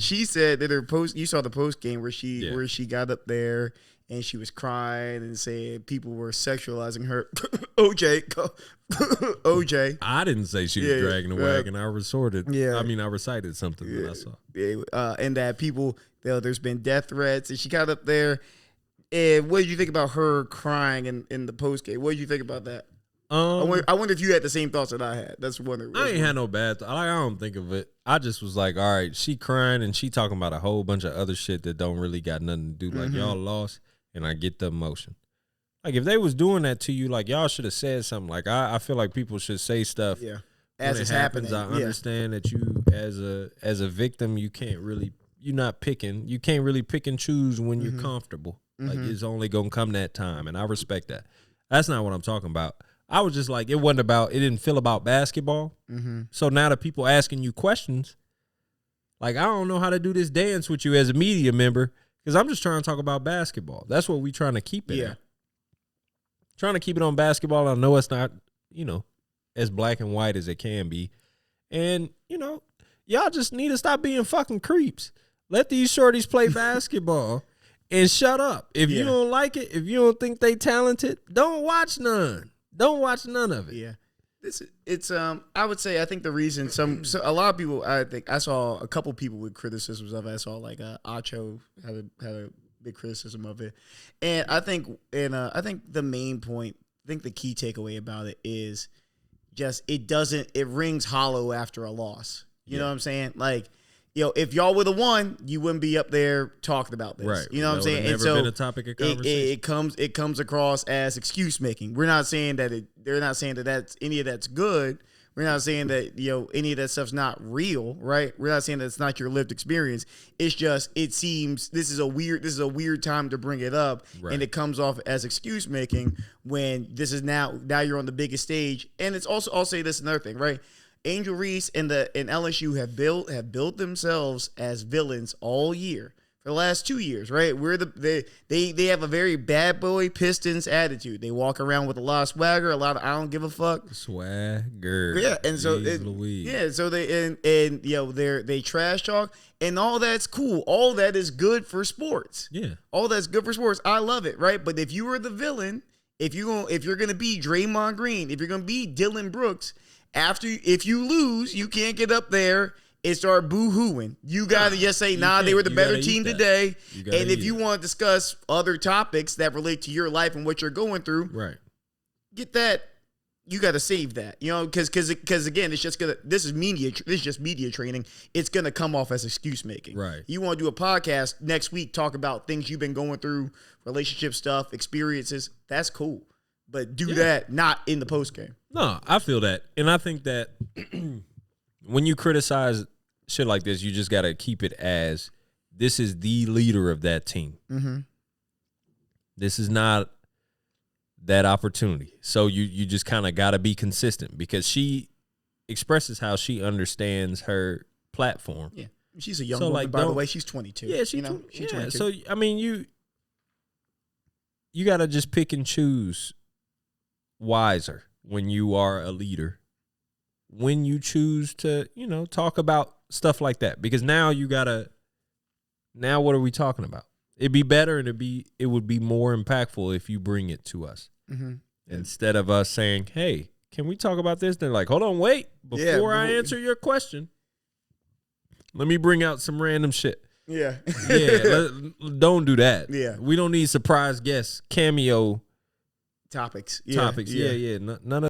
she said that her post. You saw the post game where she got up there and she was crying and said people were sexualizing her. OJ. I didn't say she was dragging the wagon. I resorted. Yeah. I mean, I recited something that I saw. And that people, there's been death threats, and she got up there. And what did you think about her crying in the post game? What did you think about that? I wonder if you had the same thoughts that I had. That's one. I ain't had no bad. I don't think of it. I just was like, all right, she crying and she talking about a whole bunch of other shit that don't really got nothing to do. Like y'all lost, and I get the emotion. Like if they was doing that to you, like y'all should have said something. Like I feel like people should say stuff. Yeah. As it happens, I understand that you as a victim, you can't really you can't really pick and choose when you're comfortable. Like it's only gonna come that time, and I respect that. That's not what I'm talking about. I was just like, it didn't feel about basketball. So now the people asking you questions, like, I don't know how to do this dance with you as a media member because I'm just trying to talk about basketball. That's what we trying to keep it at. Trying to keep it on basketball. I know it's not, as black and white as it can be. And, y'all just need to stop being fucking creeps. Let these shorties play basketball and shut up. If you don't like it, if you don't think they talented, don't watch none. Don't watch none of it. Yeah. I would say I think the reason a lot of people, I think I saw a couple people with criticisms of it. I saw like Acho had a big criticism of it. And I think the main point, I think the key takeaway about it is just it rings hollow after a loss. You know what I'm saying? Like, if y'all would have won, you wouldn't be up there talking about this. Right. You know what I'm saying? And so been a topic of conversation. It comes across as excuse making. We're not saying that they're not saying that that's any of that's good. We're not saying that any of that stuff's not real, right? We're not saying that it's not your lived experience. It's just it seems this is a weird time to bring it up, and it comes off as excuse making when this is now you're on the biggest stage. And it's also, I'll say this another thing, right? Angel Reese and LSU have built themselves as villains all year for the last 2 years, right? They have a very bad boy Pistons attitude. They walk around with a lot of swagger, a lot of I don't give a fuck swagger. Yeah, and so they trash talk, and all that's cool. All that is good for sports. Yeah, all that's good for sports. I love it, right? But if you were the villain, if you're gonna be Draymond Green, if you're gonna be Dylan Brooks. If you lose, you can't get up there and start boo-hooing. You got to just say, they were the better team today. And if you want to discuss other topics that relate to your life and what you're going through, right? Get that. You got to save that, because again, it's just this is just media training. It's gonna come off as excuse making. Right. You want to do a podcast next week, talk about things you've been going through, relationship stuff, experiences. That's cool. But do that not in the post game. No, I feel that. And I think that when you criticize shit like this, you just got to keep it as this is the leader of that team. This is not that opportunity. So you just kind of got to be consistent because she expresses how she understands her platform. Yeah. She's a young woman, by the way. She's 22. Yeah, she's 22. So, I mean, you got to just pick and choose wiser when you are a leader, when you choose to, talk about stuff like that, because now what are we talking about? It'd be better and it would be more impactful if you bring it to us instead of us saying, hey, can we talk about this? They're like, hold on, wait, before I answer your question, let me bring out some random shit. Yeah. Don't do that. Yeah. We don't need surprise guests, cameo topics. Yeah. None of